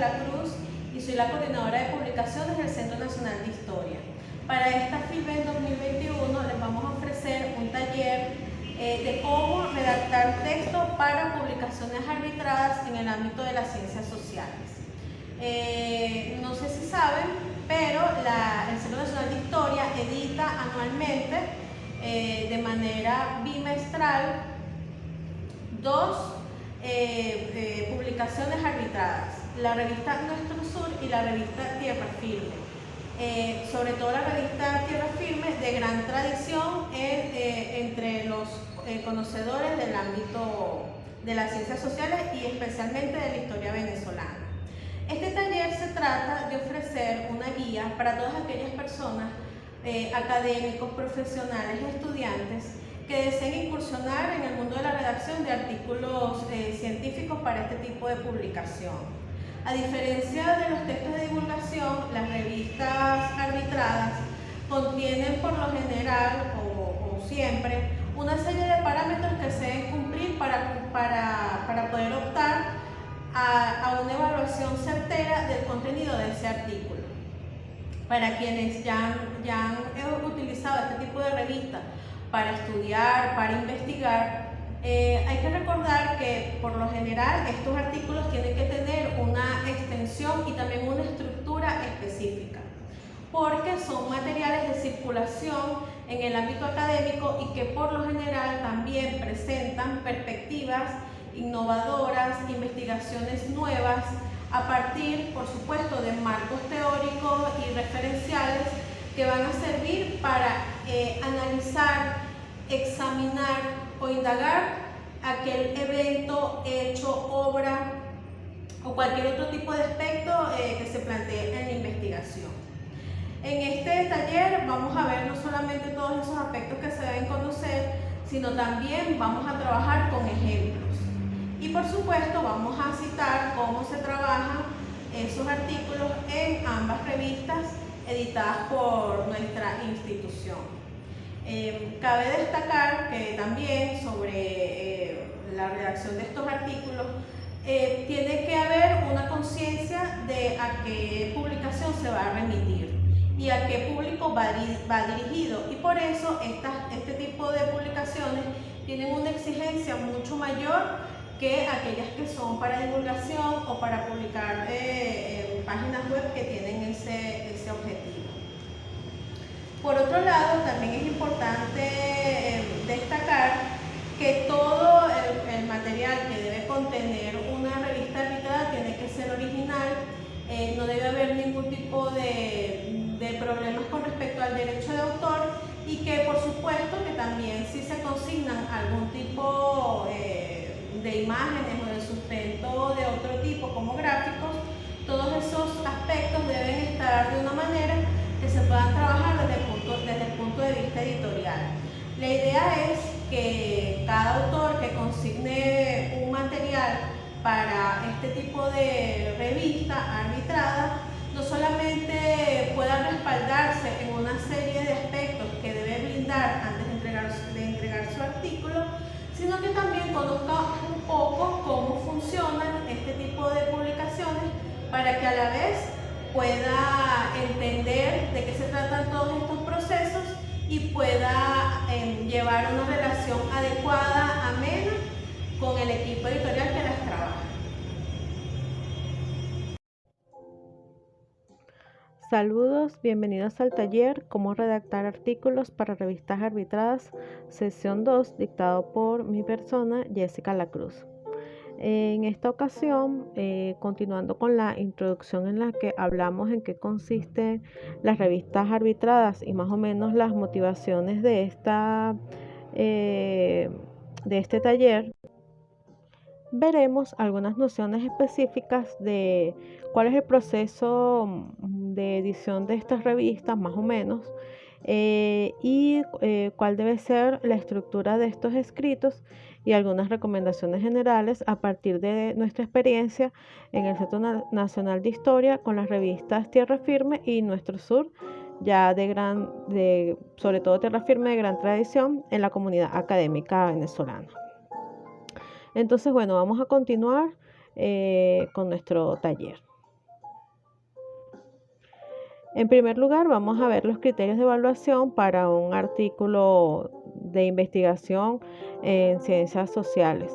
la Cruz y soy la coordinadora de publicaciones del Centro Nacional de Historia. Para esta FILBEN 2021 les vamos a ofrecer un taller de cómo redactar texto para publicaciones arbitradas en el ámbito de las ciencias sociales. No sé si saben, pero el Centro Nacional de Historia edita anualmente de manera bimestral dos publicaciones arbitradas, la revista Nuestro Sur y la revista Tierra Firme. Sobre todo la revista Tierra Firme, de gran tradición entre los conocedores del ámbito de las ciencias sociales y especialmente de la historia venezolana. Este taller se trata de ofrecer una guía para todas aquellas personas, académicos, profesionales y estudiantes que deseen incursionar en el mundo de la redacción de artículos científicos para este tipo de publicación. A diferencia de los textos de divulgación, las revistas arbitradas contienen por lo general o siempre una serie de parámetros que se deben cumplir para poder optar a una evaluación certera del contenido de ese artículo. Para quienes ya han utilizado este tipo de revistas para estudiar, para investigar, hay que recordar que por lo general estos artículos tienen que tener una extensión y también una estructura específica, porque son materiales de circulación en el ámbito académico y que por lo general también presentan perspectivas innovadoras, investigaciones nuevas, a partir, por supuesto, de marcos teóricos y referenciales que van a servir para analizar, examinar o indagar aquel evento, hecho, obra o cualquier otro tipo de aspecto que se plantee en la investigación. En este taller vamos a ver no solamente todos esos aspectos que se deben conocer, sino también vamos a trabajar con ejemplos. Y por supuesto vamos a citar cómo se trabajan esos artículos en ambas revistas editadas por nuestra institución. Cabe destacar que también sobre la redacción de estos artículos tiene que haber una conciencia de a qué publicación se va a remitir y a qué público va dirigido, y por eso este tipo de publicaciones tienen una exigencia mucho mayor que aquellas que son para divulgación o para publicar en páginas web que tienen ese objetivo. Por otro lado, también es importante destacar que todo el material que debe contener una revista arbitrada tiene que ser original, no debe haber ningún tipo de problemas con respecto al derecho de autor, y que por supuesto que también si se consignan algún tipo de imágenes o de sustento de otro tipo como gráficos, todos esos aspectos deben estar de una manera que se puedan trabajar desde el punto de vista editorial. La idea es que cada autor que consigne un material para este tipo de revista arbitrada no solamente pueda respaldarse en una serie de aspectos que debe blindar antes de entregar su artículo, sino que también conozca un poco cómo funcionan este tipo de publicaciones para que a la vez pueda entender de qué se tratan todos estos procesos y pueda llevar una relación adecuada, amena, con el equipo editorial que las trabaja. Saludos, bienvenidos al taller Cómo redactar artículos para revistas arbitradas, sesión 2, dictado por mi persona, Jessica Lacruz. En esta ocasión, continuando con la introducción en la que hablamos en qué consisten las revistas arbitradas y más o menos las motivaciones de este taller, veremos algunas nociones específicas de cuál es el proceso de edición de estas revistas, más o menos, y cuál debe ser la estructura de estos escritos y algunas recomendaciones generales a partir de nuestra experiencia en el Centro Nacional de Historia con las revistas Tierra Firme y Nuestro Sur, ya sobre todo Tierra Firme de gran tradición en la comunidad académica venezolana. Entonces, bueno, vamos a continuar con nuestro taller. En primer lugar, vamos a ver los criterios de evaluación para un artículo de investigación en ciencias sociales.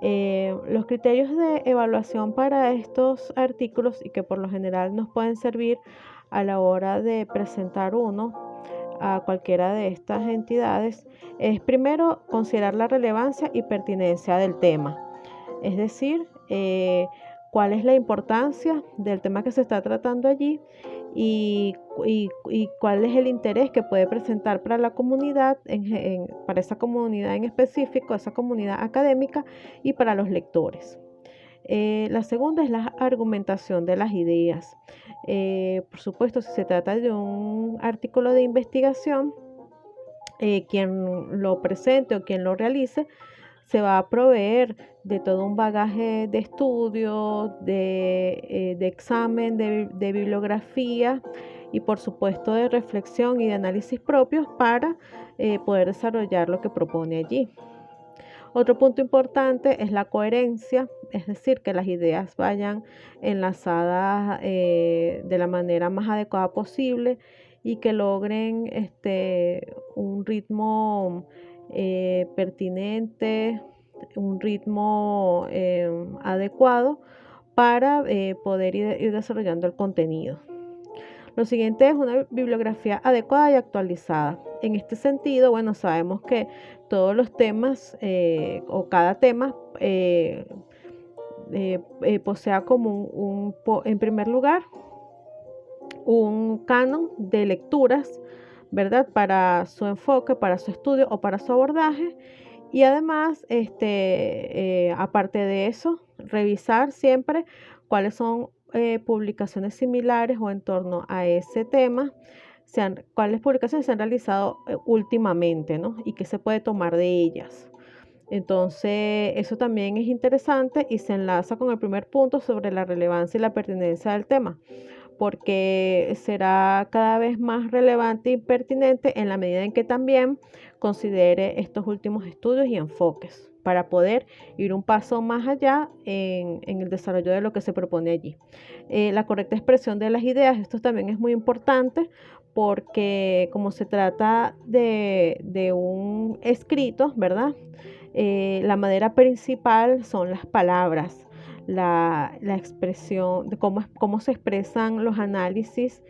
Los criterios de evaluación para estos artículos y que por lo general nos pueden servir a la hora de presentar uno a cualquiera de estas entidades es primero considerar la relevancia y pertinencia del tema, es decir, cuál es la importancia del tema que se está tratando allí y cuál es el interés que puede presentar para la comunidad, para esa comunidad en específico, esa comunidad académica y para los lectores. La segunda es la argumentación de las ideas. Por supuesto, si se trata de un artículo de investigación, quien lo presente o quien lo realice se va a proveer de todo un bagaje de estudio, de examen, de bibliografía y por supuesto de reflexión y de análisis propios para poder desarrollar lo que propone allí. Otro punto importante es la coherencia, es decir, que las ideas vayan enlazadas de la manera más adecuada posible y que logren un ritmo pertinente, un ritmo adecuado para poder ir desarrollando el contenido. Lo siguiente es una bibliografía adecuada y actualizada. En este sentido, bueno, sabemos que todos los temas o cada tema posea como en primer lugar, un canon de lecturas, ¿verdad? Para su enfoque, para su estudio o para su abordaje. Y además, aparte de eso, revisar siempre cuáles son publicaciones similares o en torno a ese tema, cuáles publicaciones se han realizado últimamente, ¿no? Y qué se puede tomar de ellas. Entonces, eso también es interesante y se enlaza con el primer punto sobre la relevancia y la pertinencia del tema, porque será cada vez más relevante y pertinente en la medida en que también considere estos últimos estudios y enfoques para poder ir un paso más allá en el desarrollo de lo que se propone allí. La correcta expresión de las ideas, esto también es muy importante porque como se trata de un escrito, ¿verdad? La madera principal son las palabras, la expresión, de cómo se expresan los análisis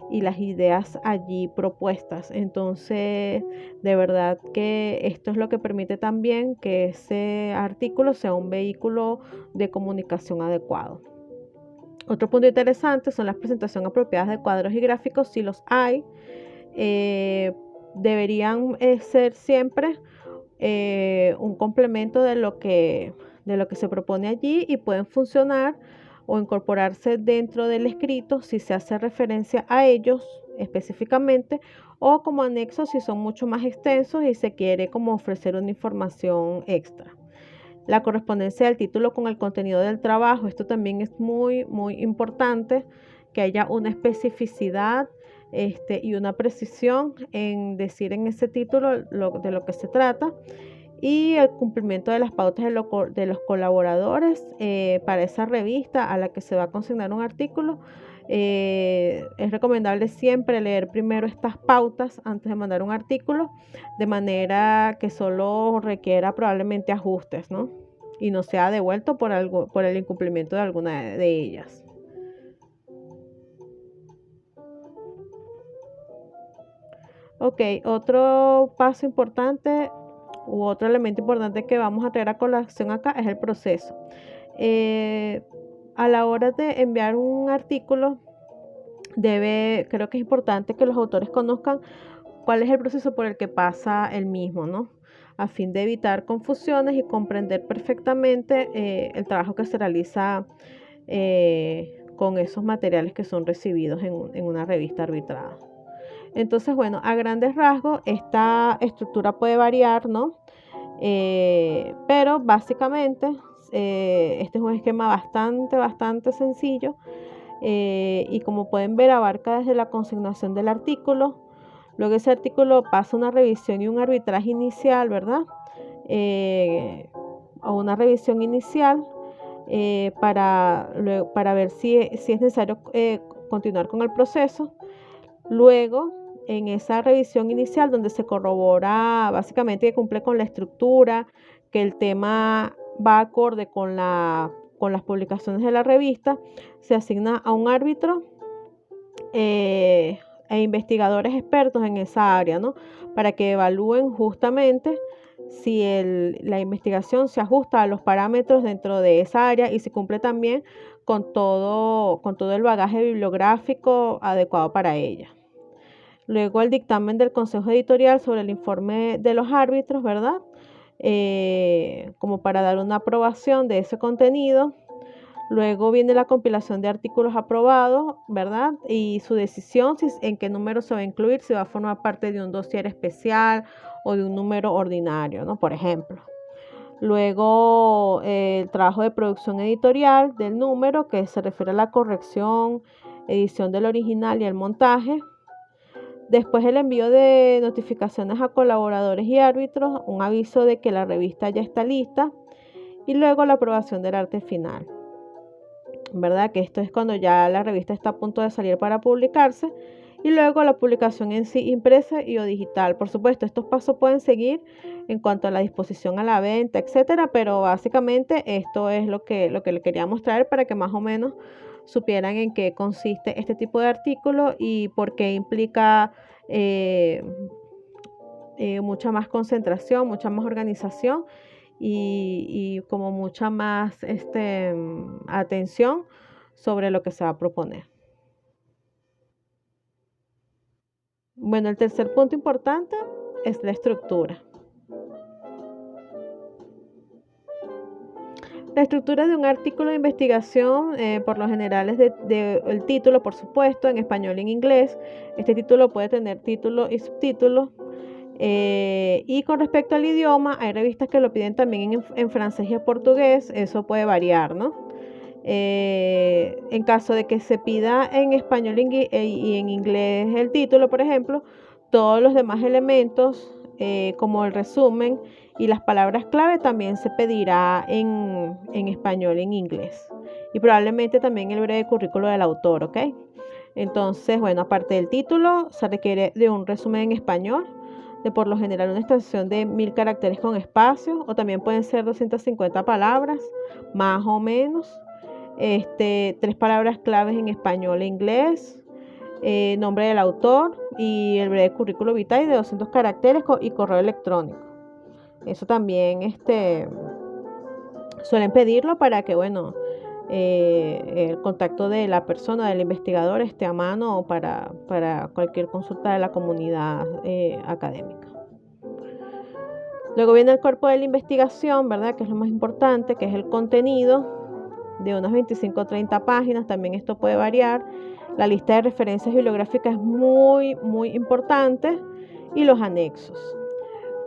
y las ideas allí propuestas. Entonces, de verdad que esto es lo que permite también que ese artículo sea un vehículo de comunicación adecuado. Otro punto interesante son las presentaciones apropiadas de cuadros y gráficos, si los hay. Deberían ser siempre un complemento de lo que se propone allí y pueden funcionar o incorporarse dentro del escrito si se hace referencia a ellos específicamente o como anexos si son mucho más extensos y se quiere como ofrecer una información extra. La correspondencia del título con el contenido del trabajo, esto también es muy, muy importante, que haya una especificidad y una precisión en decir en ese título de lo que se trata y el cumplimiento de las pautas de los colaboradores para esa revista a la que se va a consignar un artículo. Es recomendable siempre leer primero estas pautas antes de mandar un artículo, de manera que solo requiera probablemente ajustes, ¿no? Y no sea devuelto por el incumplimiento de alguna de ellas. Ok, otro paso importante u otro elemento importante que vamos a traer a colación acá es el proceso. A la hora de enviar un artículo, creo que es importante que los autores conozcan cuál es el proceso por el que pasa el mismo, ¿no? A fin de evitar confusiones y comprender perfectamente el trabajo que se realiza con esos materiales que son recibidos en una revista arbitrada. Entonces, bueno, a grandes rasgos, esta estructura puede variar, ¿no? Pero básicamente, este es un esquema bastante sencillo y como pueden ver, abarca desde la consignación del artículo. Luego ese artículo pasa una revisión y un arbitraje inicial, ¿verdad? O una revisión inicial para ver si es necesario continuar con el proceso. Luego, en esa revisión inicial donde se corrobora básicamente que cumple con la estructura, que el tema va acorde con las publicaciones de la revista, se asigna a un árbitro e investigadores expertos en esa área, ¿no? Para que evalúen justamente si la investigación se ajusta a los parámetros dentro de esa área y si cumple también con todo el bagaje bibliográfico adecuado para ella. Luego el dictamen del Consejo Editorial sobre el informe de los árbitros, ¿verdad? Como para dar una aprobación de ese contenido. Luego viene la compilación de artículos aprobados, ¿verdad? Y su decisión, en qué número se va a incluir, si va a formar parte de un dossier especial o de un número ordinario, ¿no? Por ejemplo. Luego el trabajo de producción editorial del número, que se refiere a la corrección, edición del original y el montaje. Después el envío de notificaciones a colaboradores y árbitros, un aviso de que la revista ya está lista. Y luego la aprobación del arte final. ¿Verdad? Que esto es cuando ya la revista está a punto de salir para publicarse, y luego la publicación en sí impresa y o digital. Por supuesto, estos pasos pueden seguir en cuanto a la disposición a la venta, etcétera, pero básicamente esto es lo que le quería mostrar para que más o menos supieran en qué consiste este tipo de artículo y por qué implica mucha más concentración, mucha más organización y como mucha más atención sobre lo que se va a proponer. Bueno, el tercer punto importante es la estructura. La estructura de un artículo de investigación, por lo general, es el título, por supuesto, en español y en inglés. Este título puede tener título y subtítulos. Y con respecto al idioma, hay revistas que lo piden también en francés y en portugués. Eso puede variar, ¿no? En caso de que se pida en español y en inglés el título, por ejemplo, todos los demás elementos, como el resumen y las palabras clave, también se pedirá en español y en inglés. Y probablemente también el breve currículo del autor, ¿ok? Entonces, bueno, aparte del título, se requiere de un resumen en español, de por lo general una extensión de 1000 caracteres con espacio, o también pueden ser 250 palabras, más o menos. 3 palabras claves en español e inglés, nombre del autor y el breve currículo vitae de 200 caracteres y correo electrónico. Eso también suelen pedirlo para que, bueno, el contacto de la persona, del investigador, esté a mano para cualquier consulta de la comunidad académica. Luego viene el cuerpo de la investigación, ¿verdad? Que es lo más importante, que es el contenido de unas 25 o 30 páginas. También esto puede variar. La lista de referencias bibliográficas es muy, muy importante, y los anexos.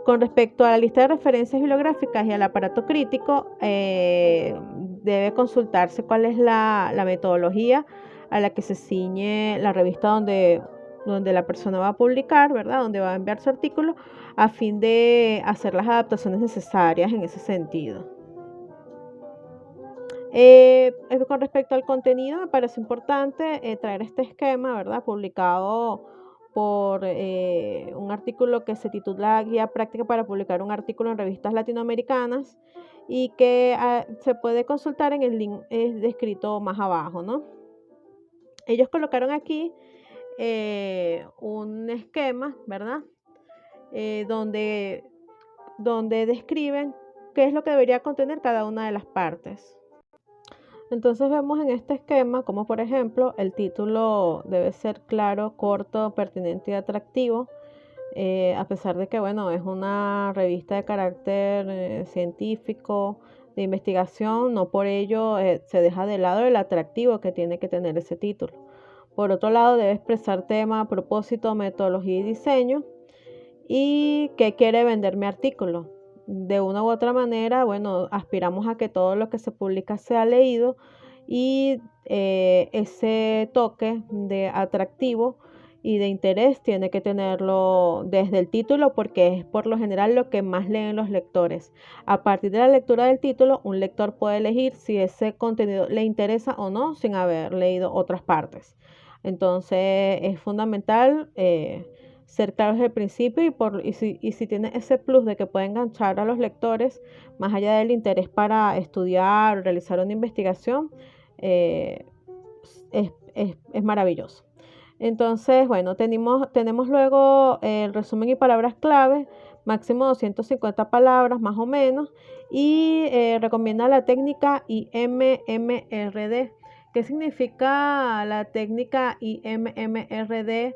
Con respecto a la lista de referencias bibliográficas y al aparato crítico, debe consultarse cuál es la metodología a la que se ciñe la revista donde la persona va a publicar, ¿verdad? Donde va a enviar su artículo, a fin de hacer las adaptaciones necesarias en ese sentido. Con respecto al contenido, me parece importante traer este esquema, ¿verdad? Publicado por un artículo que se titula Guía Práctica para publicar un artículo en revistas latinoamericanas, y que se puede consultar en el link descrito más abajo, ¿no? Ellos colocaron aquí un esquema, ¿verdad? Donde describen qué es lo que debería contener cada una de las partes. Entonces vemos en este esquema como, por ejemplo, el título debe ser claro, corto, pertinente y atractivo, a pesar de que, bueno, es una revista de carácter científico, de investigación. No por ello se deja de lado el atractivo que tiene que tener ese título. Por otro lado, debe expresar tema, propósito, metodología y diseño, y qué quiere vender mi artículo. De una u otra manera, bueno, aspiramos a que todo lo que se publica sea leído, y ese toque de atractivo y de interés tiene que tenerlo desde el título, porque es por lo general lo que más leen los lectores. A partir de la lectura del título, un lector puede elegir si ese contenido le interesa o no, sin haber leído otras partes. Entonces es fundamental ser claros desde el principio y si tiene ese plus de que puede enganchar a los lectores, más allá del interés para estudiar o realizar una investigación, eh, es maravilloso. Entonces, bueno, tenemos luego el resumen y palabras clave, máximo 250 palabras más o menos, y recomienda la técnica IMMRD. ¿Qué significa la técnica IMMRD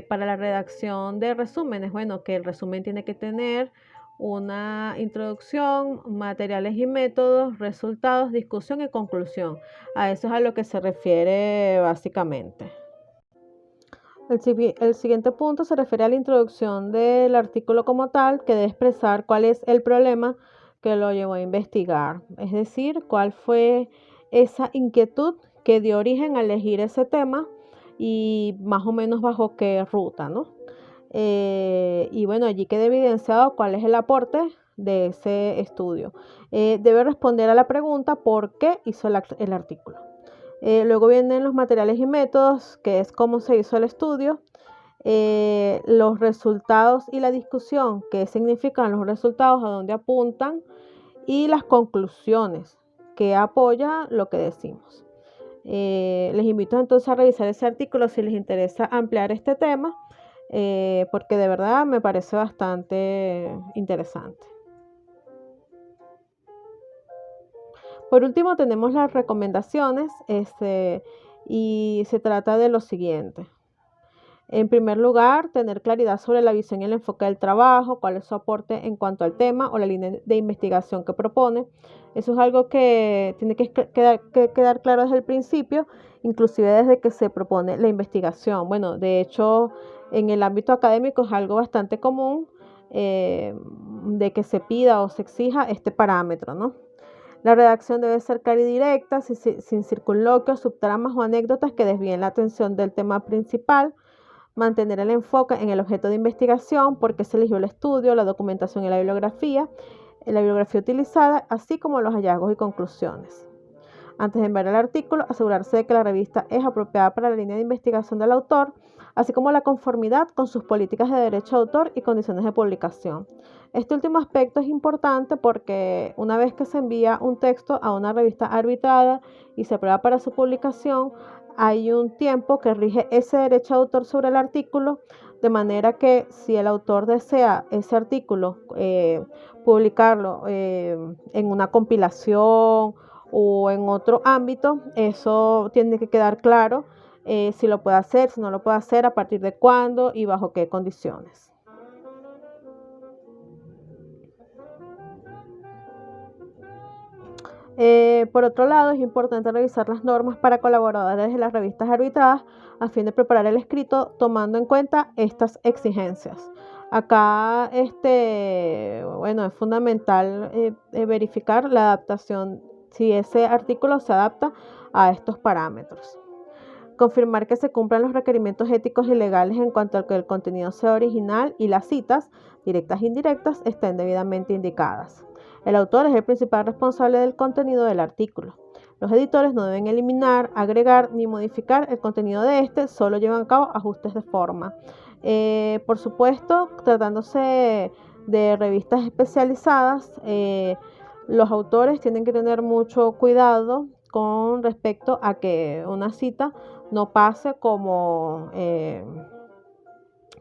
para la redacción de resúmenes? Bueno, que el resumen tiene que tener una introducción, materiales y métodos, resultados, discusión y conclusión. A eso es a lo que se refiere básicamente. El siguiente punto se refiere a la introducción del artículo como tal, que debe expresar cuál es el problema que lo llevó a investigar, es decir, cuál fue esa inquietud que dio origen a elegir ese tema y más o menos bajo qué ruta, ¿no? Y bueno, allí queda evidenciado cuál es el aporte de ese estudio. Debe responder a la pregunta por qué hizo el artículo. Luego vienen los materiales y métodos, que es cómo se hizo el estudio, los resultados y la discusión, qué significan los resultados, a dónde apuntan, y las conclusiones, que apoya lo que decimos. Les invito entonces a revisar ese artículo si les interesa ampliar este tema, porque de verdad me parece bastante interesante. Por último, tenemos las recomendaciones, y se trata de lo siguiente. En primer lugar, tener claridad sobre la visión y el enfoque del trabajo, cuál es su aporte en cuanto al tema o la línea de investigación que propone. Eso es algo que tiene que quedar claro desde el principio, inclusive desde que se propone la investigación. Bueno, de hecho, en el ámbito académico es algo bastante común de que se pida o se exija este parámetro, ¿no? La redacción debe ser clara y directa, sin circunloquios, subtramas o anécdotas que desvíen la atención del tema principal. Mantener el enfoque en el objeto de investigación, por qué se eligió el estudio, la documentación y la bibliografía utilizada, así como los hallazgos y conclusiones. Antes de enviar el artículo, asegurarse de que la revista es apropiada para la línea de investigación del autor, así como la conformidad con sus políticas de derecho de autor y condiciones de publicación. Este último aspecto es importante porque una vez que se envía un texto a una revista arbitrada y se aprueba para su publicación, hay un tiempo que rige ese derecho de autor sobre el artículo, de manera que si el autor desea ese artículo publicarlo en una compilación o en otro ámbito, eso tiene que quedar claro si lo puede hacer, si no lo puede hacer, a partir de cuándo y bajo qué condiciones. Por otro lado, es importante revisar las normas para colaboradores de las revistas arbitradas a fin de preparar el escrito tomando en cuenta estas exigencias. Acá, bueno, es fundamental verificar la adaptación, si ese artículo se adapta a estos parámetros. Confirmar que se cumplan los requerimientos éticos y legales en cuanto a que el contenido sea original y las citas, directas e indirectas, estén debidamente indicadas. El autor es el principal responsable del contenido del artículo. Los editores no deben eliminar, agregar ni modificar el contenido de este, solo llevan a cabo ajustes de forma. Por supuesto, tratándose de revistas especializadas, los autores tienen que tener mucho cuidado con respecto a que una cita no pase como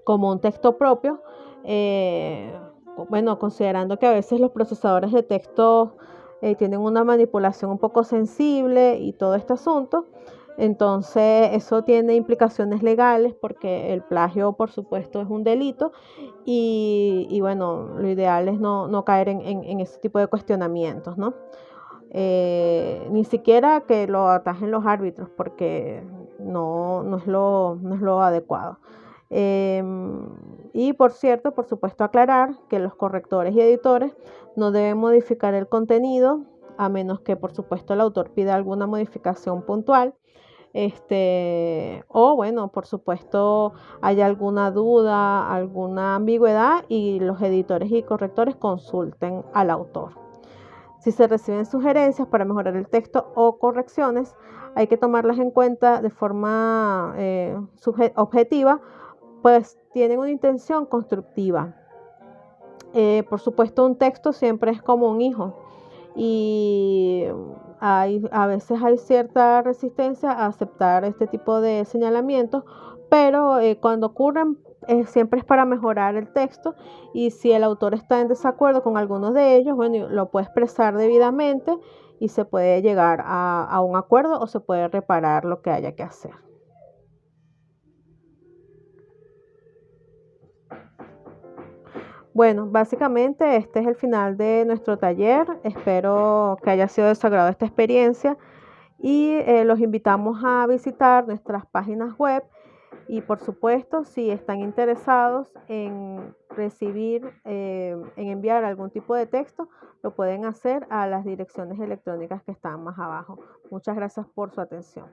un texto propio, bueno, considerando que a veces los procesadores de texto tienen una manipulación un poco sensible y todo este asunto. Entonces eso tiene implicaciones legales porque el plagio, por supuesto, es un delito y bueno, lo ideal es no caer en ese tipo de cuestionamientos, ¿no? Ni siquiera que lo atajen los árbitros porque no es lo adecuado. Y por cierto, por supuesto, aclarar que los correctores y editores no deben modificar el contenido a menos que, por supuesto, el autor pida alguna modificación puntual. O bueno, por supuesto, haya alguna duda, alguna ambigüedad y los editores y correctores consulten al autor. Si se reciben sugerencias para mejorar el texto o correcciones, hay que tomarlas en cuenta de forma objetiva, pues tienen una intención constructiva. Por supuesto, un texto siempre es como un hijo y a veces hay cierta resistencia a aceptar este tipo de señalamientos, pero cuando ocurren siempre es para mejorar el texto, y si el autor está en desacuerdo con algunos de ellos, bueno, lo puede expresar debidamente y se puede llegar a un acuerdo o se puede reparar lo que haya que hacer. Bueno, básicamente este es el final de nuestro taller. Espero que haya sido de su agrado esta experiencia y los invitamos a visitar nuestras páginas web, y por supuesto, si están interesados en recibir, en enviar algún tipo de texto, lo pueden hacer a las direcciones electrónicas que están más abajo. Muchas gracias por su atención.